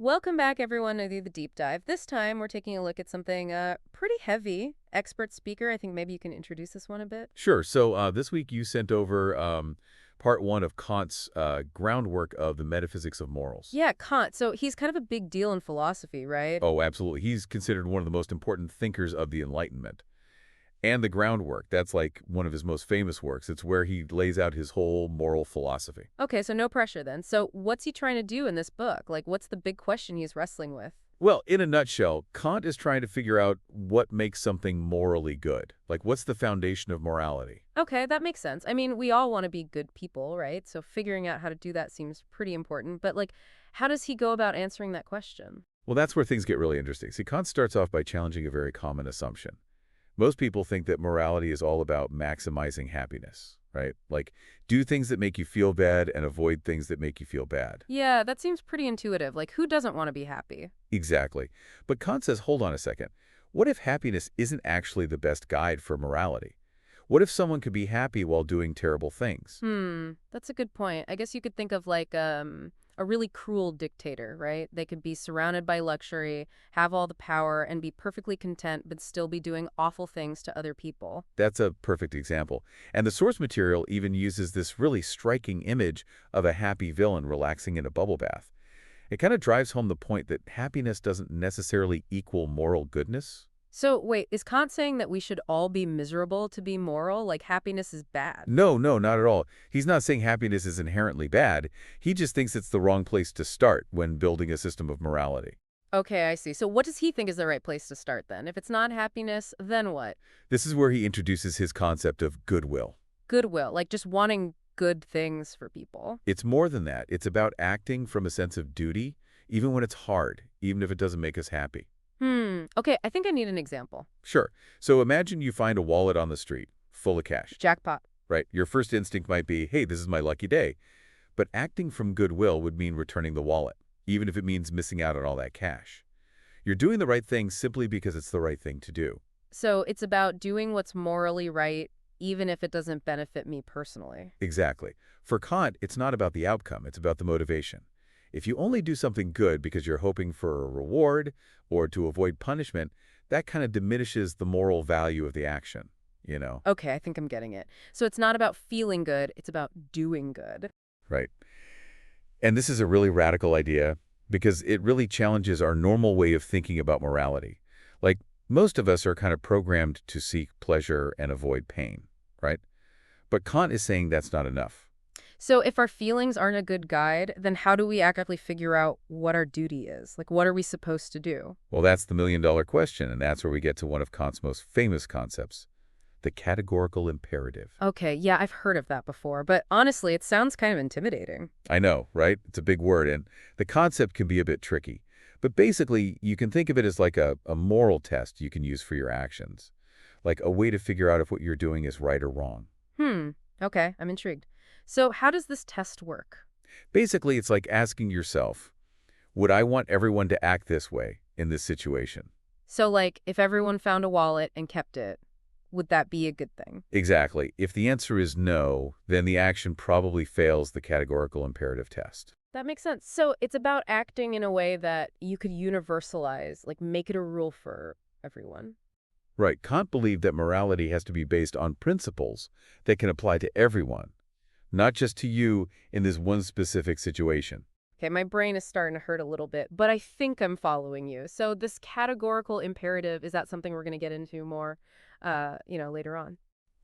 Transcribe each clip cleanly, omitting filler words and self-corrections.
Welcome back, everyone, to the deep dive. This time, we're taking a look at something pretty heavy. Expert speaker. I think maybe you can introduce this one a bit. Sure. So this week you sent over part one of Kant's groundwork of the metaphysics of morals. Yeah, Kant. So he's kind of a big deal in philosophy, right? Oh, absolutely. He's considered one of the most important thinkers of the Enlightenment. And the groundwork, that's like one of his most famous works. It's where he lays out his whole moral philosophy. Okay, so no pressure then. So what's he trying to do in this book? Like, what's the big question he's wrestling with? Well, in a nutshell, Kant is trying to figure out what makes something morally good. Like, what's the foundation of morality? Okay, that makes sense. I mean, we all want to be good people, right? So figuring out how to do that seems pretty important. But, like, how does he go about answering that question? Well, that's where things get really interesting. See, Kant starts off by challenging a very common assumption. Most people think that morality is all about maximizing happiness, right? Like, do things that make you feel bad and avoid things that make you feel bad. Yeah, that seems pretty intuitive. Like, who doesn't want to be happy? Exactly. But Kant says, hold on a second. What if happiness isn't actually the best guide for morality? What if someone could be happy while doing terrible things? That's a good point. I guess you could think of like a really cruel dictator, right? They could be surrounded by luxury, have all the power, and be perfectly content, but still be doing awful things to other people. That's a perfect example. And the source material even uses this really striking image of a happy villain relaxing in a bubble bath. It kind of drives home the point that happiness doesn't necessarily equal moral goodness. So wait, is Kant saying that we should all be miserable to be moral? Like happiness is bad? No, no, not at all. He's not saying happiness is inherently bad. He just thinks it's the wrong place to start when building a system of morality. Okay, I see. So what does he think is the right place to start then? If it's not happiness, then what? This is where he introduces his concept of goodwill. Goodwill, like just wanting good things for people. It's more than that. It's about acting from a sense of duty, even when it's hard, even if it doesn't make us happy. Okay, I think I need an example. Sure. So imagine you find a wallet on the street, full of cash, Jackpot. right? Your first instinct might be, hey, this is my lucky day. But acting from goodwill would mean returning the wallet, even if it means missing out on all that cash. You're doing the right thing simply because it's the right thing to do. So it's about doing what's morally right, even if it doesn't benefit me personally. Exactly. For Kant, it's not about the outcome, it's about the motivation. If you only do something good because you're hoping for a reward or to avoid punishment, that kind of diminishes the moral value of the action, you know? Okay, I think I'm getting it. So it's not about feeling good, it's about doing good. Right. And this is a really radical idea because it really challenges our normal way of thinking about morality. Like, most of us are kind of programmed to seek pleasure and avoid pain, right? But Kant is saying that's not enough. So if our feelings aren't a good guide, then how do we actually figure out what our duty is? Like, what are we supposed to do? Well, that's the million-dollar question, and that's where we get to one of Kant's most famous concepts, the categorical imperative. Okay, yeah, I've heard of that before, but honestly, it sounds kind of intimidating. I know, right? It's a big word, and the concept can be a bit tricky. But basically, you can think of it as like a moral test you can use for your actions, like a way to figure out if what you're doing is right or wrong. Okay, I'm intrigued. So how does this test work? Basically, it's like asking yourself, would I want everyone to act this way in this situation? So, like, if everyone found a wallet and kept it, would that be a good thing? Exactly. If the answer is no, then the action probably fails the categorical imperative test. That makes sense. So it's about acting in a way that you could universalize, like make it a rule for everyone. Right. Kant believed that morality has to be based on principles that can apply to everyone, not just to you in this one specific situation. Okay, my brain is starting to hurt a little bit, but I think I'm following you. So this categorical imperative, is that something we're going to get into more, later on?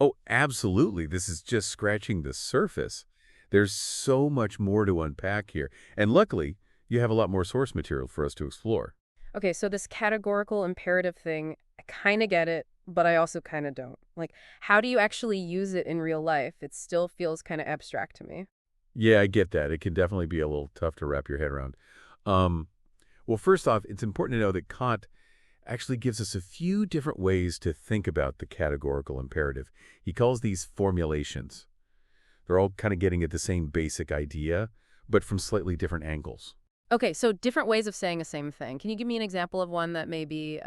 Oh, absolutely. This is just scratching the surface. There's so much more to unpack here. And luckily, you have a lot more source material for us to explore. Okay, so this categorical imperative thing, I kind of get it, but I also kind of don't. Like, how do you actually use it in real life? It still feels kind of abstract to me. Yeah, I get that. It can definitely be a little tough to wrap your head around. Um, well, first off, it's important to know that Kant actually gives us a few different ways to think about the categorical imperative. He calls these formulations. They're all kind of getting at the same basic idea, but from slightly different angles. Okay, so different ways of saying the same thing. Can you give me an example of one that maybe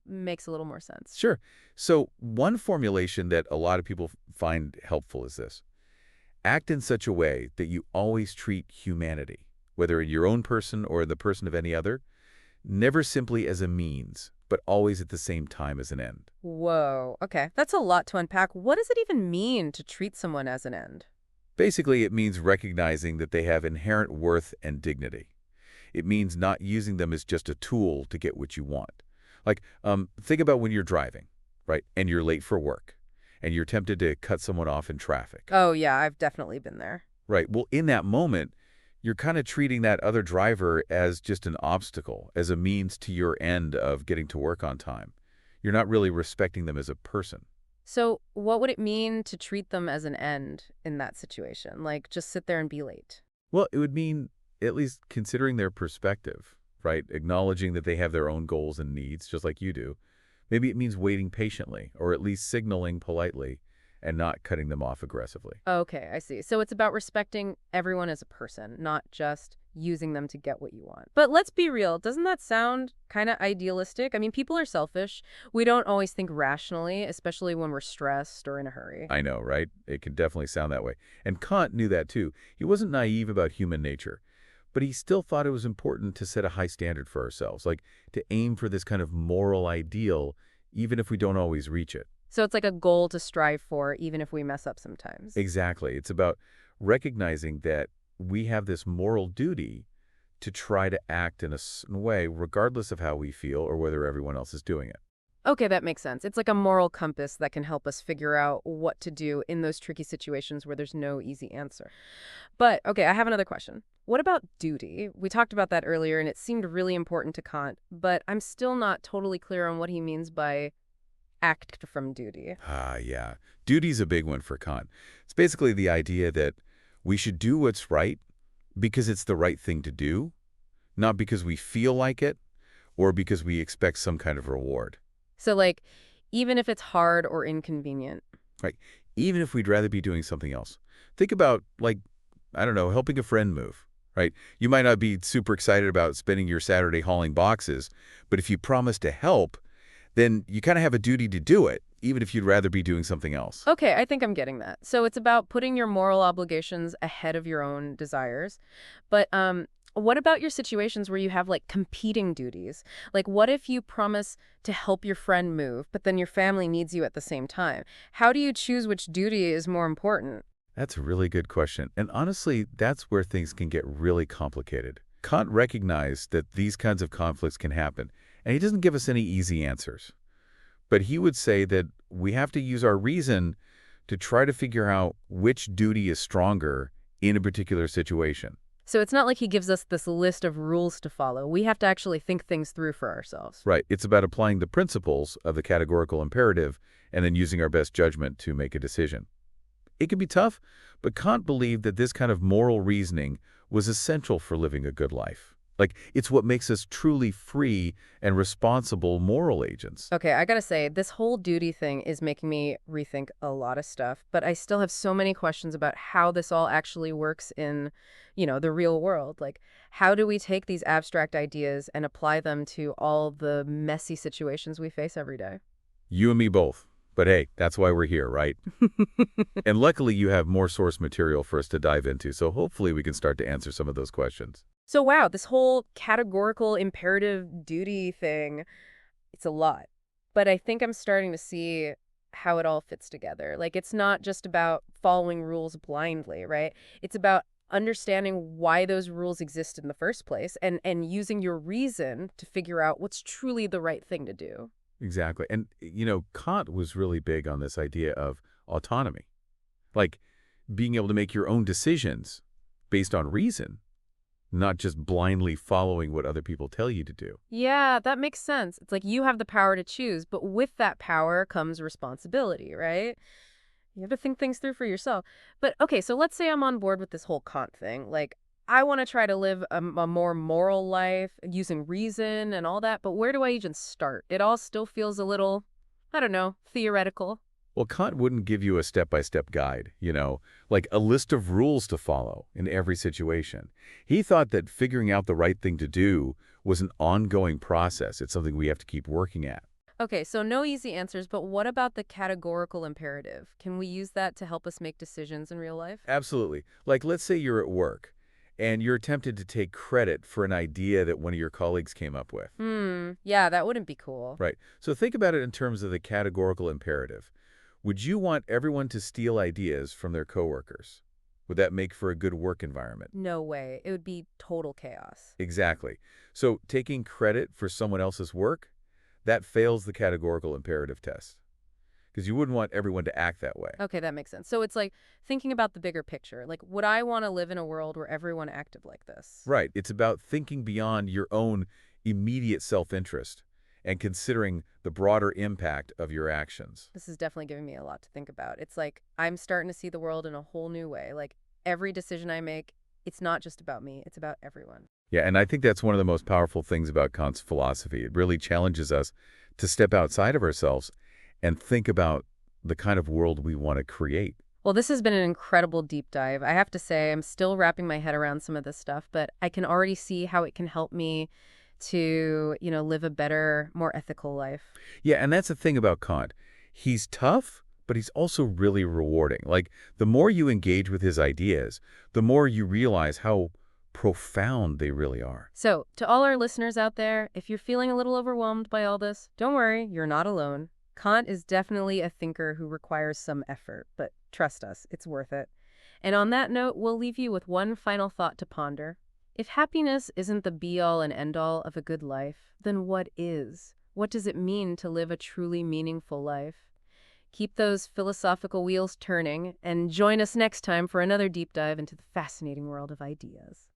makes a little more sense? Sure. So one formulation that a lot of people find helpful is this. Act in such a way that you always treat humanity, whether your own person or the person of any other, never simply as a means, but always at the same time as an end. Whoa, okay. That's a lot to unpack. What does it even mean to treat someone as an end? Basically, it means recognizing that they have inherent worth and dignity. It means not using them as just a tool to get what you want. Like, think about when you're driving, right, and you're late for work, and you're tempted to cut someone off in traffic. Oh, yeah, I've definitely been there. Right. Well, in that moment, you're kind of treating that other driver as just an obstacle, as a means to your end of getting to work on time. You're not really respecting them as a person. So, what would it mean to treat them as an end in that situation? Like, just sit there and be late? Well, it would mean at least considering their perspective, right? Acknowledging that they have their own goals and needs, just like you do. Maybe it means waiting patiently, or at least signaling politely, and not cutting them off aggressively. Okay, I see. So it's about respecting everyone as a person, not just using them to get what you want. But let's be real, doesn't that sound kind of idealistic? I mean, people are selfish. We don't always think rationally, especially when we're stressed or in a hurry. I know, right? It can definitely sound that way. And Kant knew that too. He wasn't naive about human nature, but he still thought it was important to set a high standard for ourselves, like to aim for this kind of moral ideal, even if we don't always reach it. So it's like a goal to strive for, even if we mess up sometimes. Exactly. It's about recognizing that we have this moral duty to try to act in a certain way, regardless of how we feel or whether everyone else is doing it. Okay, that makes sense. It's like a moral compass that can help us figure out what to do in those tricky situations where there's no easy answer. But, okay, I have another question. What about duty? We talked about that earlier, and it seemed really important to Kant, but I'm still not totally clear on what he means by act from duty. Ah, yeah. Duty's a big one for Kant. It's basically the idea that we should do what's right because it's the right thing to do, not because we feel like it or because we expect some kind of reward. So, like, even if it's hard or inconvenient. Right. Even if we'd rather be doing something else. Think about, like, I don't know, helping a friend move, right? You might not be super excited about spending your Saturday hauling boxes, but if you promise to help, then you kind of have a duty to do it, even if you'd rather be doing something else. Okay, I think I'm getting that. So it's about putting your moral obligations ahead of your own desires. But what about your situations where you have like competing duties? Like what if you promise to help your friend move, but then your family needs you at the same time? How do you choose which duty is more important? That's a really good question. And honestly, that's where things can get really complicated. Kant recognized that these kinds of conflicts can happen, and he doesn't give us any easy answers. But he would say that we have to use our reason to try to figure out which duty is stronger in a particular situation. So it's not like he gives us this list of rules to follow. We have to actually think things through for ourselves. Right. It's about applying the principles of the categorical imperative and then using our best judgment to make a decision. It can be tough, but Kant believed that this kind of moral reasoning was essential for living a good life. Like, it's what makes us truly free and responsible moral agents. Okay, I gotta say, this whole duty thing is making me rethink a lot of stuff, but I still have so many questions about how this all actually works in, the real world. Like, how do we take these abstract ideas and apply them to all the messy situations we face every day? You and me both. But hey, that's why we're here, right? And luckily, you have more source material for us to dive into, so hopefully we can start to answer some of those questions. So, wow, this whole categorical imperative duty thing, it's a lot. But I think I'm starting to see how it all fits together. Like, it's not just about following rules blindly, right? It's about understanding why those rules exist in the first place and using your reason to figure out what's truly the right thing to do. Exactly. And, Kant was really big on this idea of autonomy, like being able to make your own decisions based on reason, not just blindly following what other people tell you to do. Yeah, that makes sense. It's like you have the power to choose, but with that power comes responsibility, right? You have to think things through for yourself. But okay, so let's say I'm on board with this whole Kant thing. Like, I want to try to live a more moral life using reason and all that, but where do I even start? It all still feels a little, I don't know, theoretical. Well, Kant wouldn't give you a step-by-step guide, like a list of rules to follow in every situation. He thought that figuring out the right thing to do was an ongoing process. It's something we have to keep working at. Okay, so no easy answers, but what about the categorical imperative? Can we use that to help us make decisions in real life? Absolutely. Like, let's say you're at work, and you're tempted to take credit for an idea that one of your colleagues came up with. Yeah, that wouldn't be cool. Right. So think about it in terms of the categorical imperative. Would you want everyone to steal ideas from their coworkers? Would that make for a good work environment? No way. It would be total chaos. Exactly. So taking credit for someone else's work, that fails the categorical imperative test. Because you wouldn't want everyone to act that way. Okay, that makes sense. So it's like thinking about the bigger picture. Like, would I want to live in a world where everyone acted like this? Right. It's about thinking beyond your own immediate self-interest and considering the broader impact of your actions. This is definitely giving me a lot to think about. It's like I'm starting to see the world in a whole new way. Like every decision I make, it's not just about me, it's about everyone. Yeah, and I think that's one of the most powerful things about Kant's philosophy. It really challenges us to step outside of ourselves and think about the kind of world we want to create. Well, this has been an incredible deep dive. I have to say, I'm still wrapping my head around some of this stuff, but I can already see how it can help me to, live a better, more ethical life. Yeah, and that's the thing about Kant. He's tough, but he's also really rewarding. Like, the more you engage with his ideas, the more you realize how profound they really are. So, to all our listeners out there, if you're feeling a little overwhelmed by all this, don't worry, you're not alone. Kant is definitely a thinker who requires some effort, but trust us, it's worth it. And on that note, we'll leave you with one final thought to ponder. If happiness isn't the be-all and end-all of a good life, then what is? What does it mean to live a truly meaningful life? Keep those philosophical wheels turning, and join us next time for another deep dive into the fascinating world of ideas.